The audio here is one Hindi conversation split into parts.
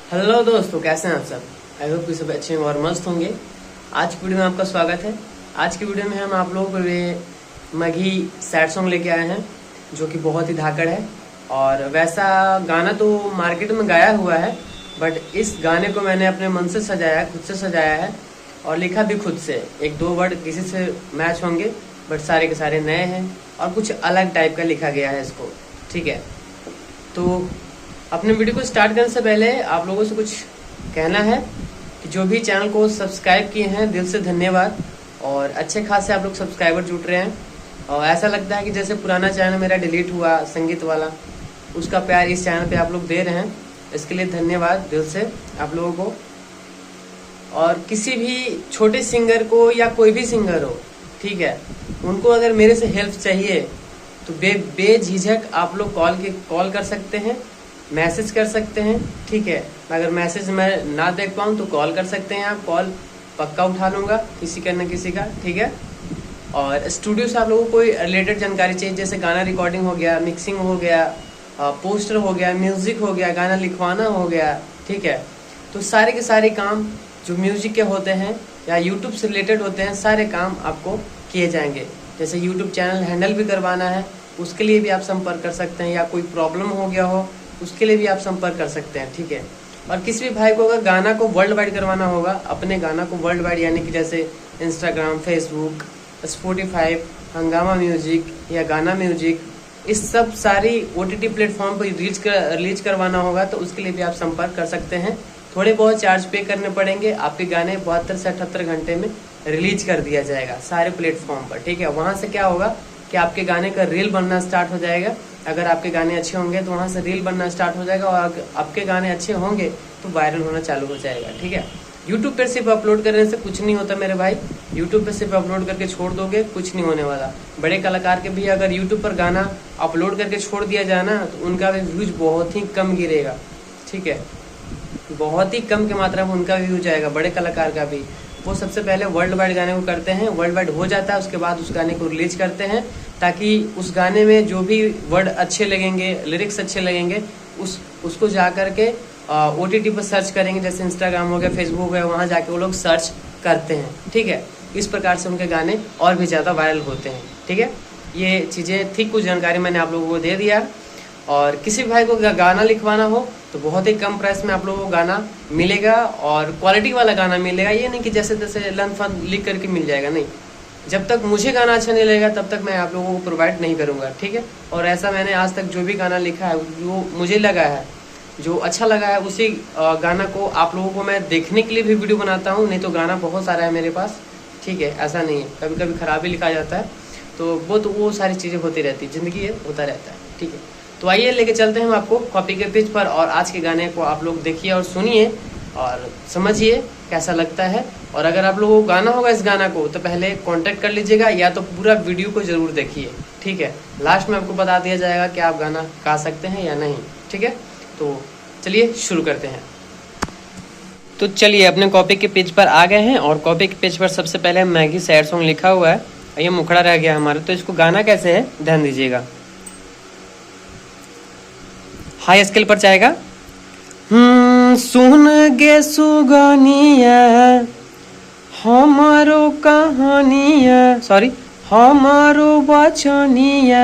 हेलो दोस्तों, कैसे हैं आप सब। आई होप कि सब अच्छे और मस्त होंगे। आज की वीडियो में आपका स्वागत है। आज की वीडियो में हम आप लोगों के लिए मघी सैड सॉन्ग लेके आए हैं, जो कि बहुत ही धाकड़ है। और वैसा गाना तो मार्केट में गाया हुआ है, बट इस गाने को मैंने अपने मन से सजाया, खुद से सजाया है और लिखा भी खुद से। एक दो वर्ड किसी से मैच होंगे, बट सारे के सारे नए हैं और कुछ अलग टाइप का लिखा गया है इसको। ठीक है, तो अपने वीडियो को स्टार्ट करने से पहले आप लोगों से कुछ कहना है कि जो भी चैनल को सब्सक्राइब किए हैं, दिल से धन्यवाद। और अच्छे खासे आप लोग सब्सक्राइबर जुट रहे हैं और ऐसा लगता है कि जैसे पुराना चैनल मेरा डिलीट हुआ संगीत वाला, उसका प्यार इस चैनल पे आप लोग दे रहे हैं। इसके लिए धन्यवाद दिल से आप लोगों को। और किसी भी छोटे सिंगर को या कोई भी सिंगर हो, ठीक है, उनको अगर मेरे से हेल्प चाहिए तो बेझिझक आप लोग कॉल कर सकते हैं, मैसेज कर सकते हैं। ठीक है, अगर मैसेज मैं ना देख पाऊँ तो कॉल कर सकते हैं आप। कॉल पक्का उठा लूँगा किसी का न किसी का। ठीक है, और स्टूडियो से आप लोगों को कोई रिलेटेड जानकारी चाहिए, जैसे गाना रिकॉर्डिंग हो गया, मिक्सिंग हो गया, पोस्टर हो गया, म्यूज़िक हो गया, गाना लिखवाना हो गया, ठीक है, तो सारे के सारे काम जो म्यूजिक के होते हैं या यूट्यूब से रिलेटेड होते हैं, सारे काम आपको किए जाएंगे। जैसे यूट्यूब चैनल हैंडल भी करवाना है, उसके लिए भी आप संपर्क कर सकते हैं। या कोई प्रॉब्लम हो गया हो, उसके लिए भी आप संपर्क कर सकते हैं। ठीक है, और किसी भी भाई को अगर गाना को वर्ल्ड वाइड करवाना होगा, अपने गाना को वर्ल्ड वाइड, यानी कि जैसे इंस्टाग्राम, फेसबुक, स्पॉटिफाई, हंगामा म्यूजिक या गाना म्यूजिक, इस सब सारी OTT प्लेटफॉर्म पर रिलीज करवाना होगा, तो उसके लिए भी आप संपर्क कर सकते हैं। थोड़े बहुत चार्ज पे करने पड़ेंगे, आपके गाने 72 से 78 घंटे में रिलीज कर दिया जाएगा सारे प्लेटफॉर्म पर। ठीक है, वहाँ से क्या होगा कि आपके गाने का रील बनना स्टार्ट हो जाएगा। अगर आपके गाने अच्छे होंगे तो वहाँ से रील बनना स्टार्ट हो जाएगा, और आपके गाने अच्छे होंगे तो वायरल होना चालू हो जाएगा। ठीक है, यूट्यूब पर सिर्फ अपलोड करने से कुछ नहीं होता मेरे भाई। यूट्यूब पे सिर्फ अपलोड करके छोड़ दोगे, कुछ नहीं होने वाला। बड़े कलाकार के भी अगर यूट्यूब पर गाना अपलोड करके छोड़ दिया जाए ना, तो उनका भी व्यूज बहुत ही कम गिरेगा। ठीक है, बहुत ही कम की मात्रा में उनका व्यूज आएगा, बड़े कलाकार का भी। वो सबसे पहले वर्ल्ड वाइड गाने को करते हैं, वर्ल्ड वाइड हो जाता है, उसके बाद उस गाने को रिलीज करते हैं, ताकि उस गाने में जो भी वर्ड अच्छे लगेंगे, लिरिक्स अच्छे लगेंगे, उसको जा करके OTT पर सर्च करेंगे। जैसे इंस्टाग्राम हो गया, फेसबुक हो गया, वहाँ जाके वो लोग सर्च करते हैं। ठीक है, इस प्रकार से उनके गाने और भी ज़्यादा वायरल होते हैं। ठीक है, ये चीज़ें थी, कुछ जानकारी मैंने आप लोगों को दे दिया। और किसी भाई को गाना लिखवाना हो तो बहुत ही कम प्राइस में आप लोगों को गाना मिलेगा, और क्वालिटी वाला गाना मिलेगा। ये नहीं कि जैसे तैसे लन फन लिख करके मिल जाएगा, नहीं। जब तक मुझे गाना अच्छा नहीं लगेगा तब तक मैं आप लोगों को प्रोवाइड नहीं करूँगा। ठीक है, और ऐसा मैंने आज तक जो भी गाना लिखा है, जो मुझे लगा है, जो अच्छा लगा है, उसी गाना को आप लोगों को मैं देखने के लिए भी वीडियो बनाता हूँ। नहीं तो गाना बहुत सारा है मेरे पास। ठीक है, ऐसा नहीं है, कभी कभी ख़राब भी लिखा जाता है, तो वो सारी चीज़ें होती रहती है, ज़िंदगी है, होता रहता है। ठीक है, तो आइए लेके चलते हैं हम आपको कॉपी के पेज पर, और आज के गाने को आप लोग देखिए और सुनिए और समझिए कैसा लगता है। और अगर आप लोगों को गाना होगा इस गाना को, तो पहले कांटेक्ट कर लीजिएगा, या तो पूरा वीडियो को ज़रूर देखिए। ठीक है, लास्ट में आपको बता दिया जाएगा कि आप गाना गा सकते हैं या नहीं। ठीक है, तो चलिए शुरू करते हैं। तो चलिए अपने कॉपी के पेज पर आ गए हैं, और कॉपी के पेज पर सबसे पहले मैगी सैड सॉन्ग लिखा हुआ है। ये मुखड़ा रह गया हमारा, तो इसको गाना कैसे है ध्यान दीजिएगा। हाई स्केल पर जाएगा। सुन गे सुगनिया हमारो कहानिया, सॉरी हमारो बचनिया,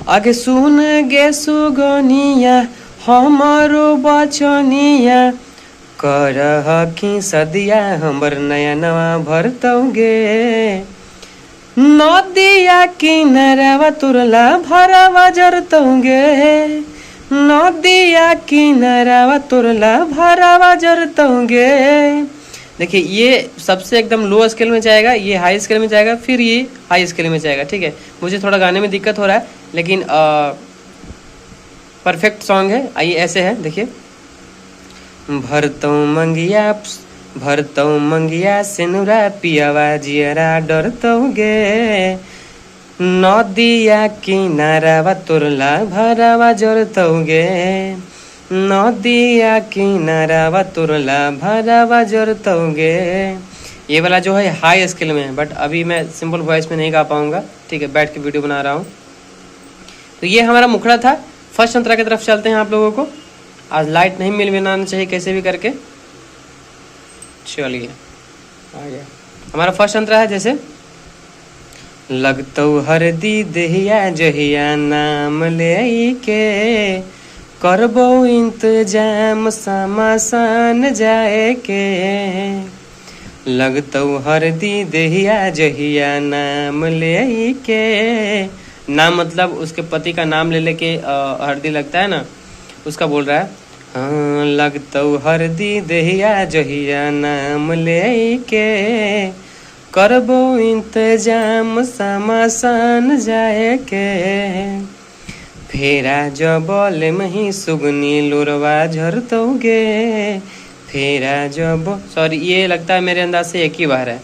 आगे सुन गे सुगनिया हमारो बचनिया, करही सदिया हमर नया नवा भरतौगे, नदिया किनारवा तुरला भरवा जरतौगे, नदिया किनारवा तुरला भरवा जरतौगे। देखिए, ये सबसे एकदम लो स्केल में जाएगा, ये हाई स्केल में जाएगा, फिर ये हाई स्केल में जाएगा। ठीक है, मुझे थोड़ा गाने में दिक्कत हो रहा है, लेकिन परफेक्ट सॉन्ग है। आइए ऐसे है, देखिए। भरतौ मंगिया सिनुरा पियावा जियरा डरतौगे, नदिया किनारवा तुरला भरवा जरतौगे, नदिया किनारवा तुरला भरवा जरतौगे। ये वाला जो है हाई स्केल में है, बट अभी मैं सिंपल वॉइस में नहीं गा पाऊंगा। ठीक है, बैठ के वीडियो बना रहा हूँ। तो ये हमारा मुखड़ा था। फर्स्ट अंतरा की तरफ चलते हैं आप लोगों को। आज लाइट नहीं मिल बनाना चाहिए कैसे भी करके। चलिए आ गया हमारा फर्स्ट अंतरा है। जैसे लगतौ हरदी देहिया जहिया नाम ले के, करबो इंतजाम समासान जाए के। लगतौ हरदी देहिया जहिया नाम ले के, नाम मतलब उसके पति का नाम ले लेके हरदी लगता है ना, उसका बोल रहा है। हाँ लगतौ हरदी देहिया जहिया नाम ले के, करबो इंतजाम समासान जाए के। फेरा जबल मही सुगनी लोरवा झरतोगे, फेरा जब, सॉरी ये लगता है मेरे अंदाज से एक ही बार है,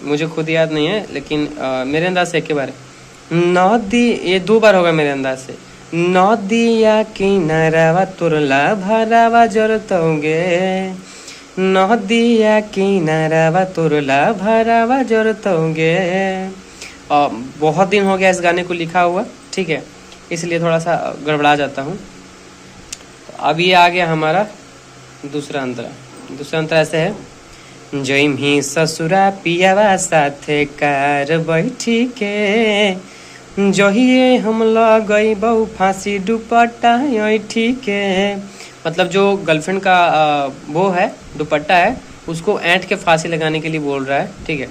मुझे खुद याद नहीं है, लेकिन मेरे अंदाज से एक ही बार है। नदी, ये 2 बार होगा मेरे अंदाज से। नदिया किनारावा तुरला भरावा जरतोगे, नदिया किनारावा तुरला भरावा जरतोगे। बहुत दिन हो गया इस गाने को लिखा हुआ, ठीक है, इसलिए थोड़ा सा गड़बड़ा जाता हूँ। अब ये आ गया हमारा दूसरा अंतरा। दूसरा अंतरा ऐसे है। जइम ही ससुरा पियावा साथे कार बैठी के, जहिए हम लगई बहु फांसी दुपट्टा ऐठी के। मतलब जो गर्लफ्रेंड का वो है दुपट्टा है, उसको ऐंठ के फांसी लगाने के लिए बोल रहा है, ठीक है।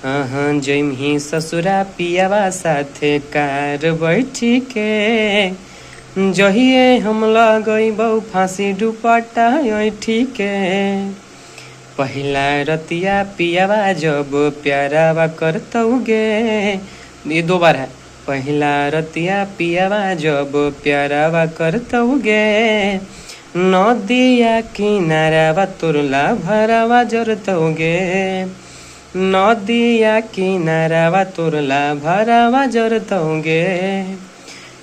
हाँ जइम ही ससुरा पियावा साथे कार बैठी के, जहिए हम लगई बहु फांसी दुपट्टा ऐठी के। पहिला रतिया पियावा जब प्यारावा करतौगे, ये 2 बार है। पहिला रतिया पियावा जब प्यारावा करतौगे, नदिया किनारावा तुरला भरावा जरतौगे, नदिया किनारावा तुरला भरावा जरतौगे।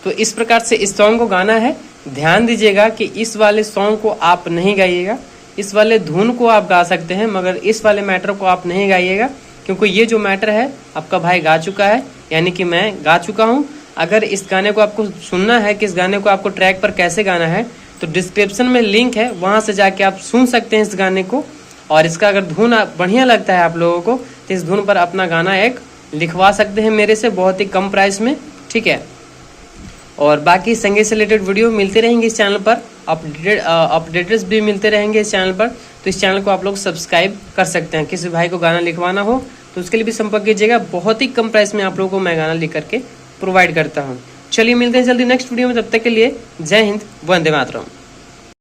तो इस प्रकार से इस सॉन्ग को गाना है। ध्यान दीजिएगा कि इस वाले सॉन्ग को आप नहीं गाइएगा, इस वाले धुन को आप गा सकते हैं, मगर इस वाले मैटर को आप नहीं गाइएगा, क्योंकि ये जो मैटर है आपका भाई गा चुका है, यानी कि मैं गा चुका हूँ। अगर इस गाने को आपको सुनना है कि इस गाने को आपको ट्रैक पर कैसे गाना है, तो डिस्क्रिप्शन में लिंक है, वहाँ से जाके आप सुन सकते हैं इस गाने को। और इसका अगर धुन बढ़िया लगता है आप लोगों को, तो इस धुन पर अपना गाना एक लिखवा सकते हैं मेरे से, बहुत ही कम प्राइस में, ठीक है। और बाकी संगीत से रिलेटेड वीडियो मिलते रहेंगे इस चैनल पर, अपडेट्स भी मिलते रहेंगे इस चैनल पर। तो इस चैनल को आप लोग सब्सक्राइब कर सकते हैं। किसी भाई को गाना लिखवाना हो तो उसके लिए भी संपर्क कीजिएगा, बहुत ही कम प्राइस में आप लोगों को मैं गाना लिख करके प्रोवाइड करता हूँ। चलिए मिलते हैं जल्दी नेक्स्ट वीडियो में, तब तक के लिए जय हिंद, वंदे मातरम।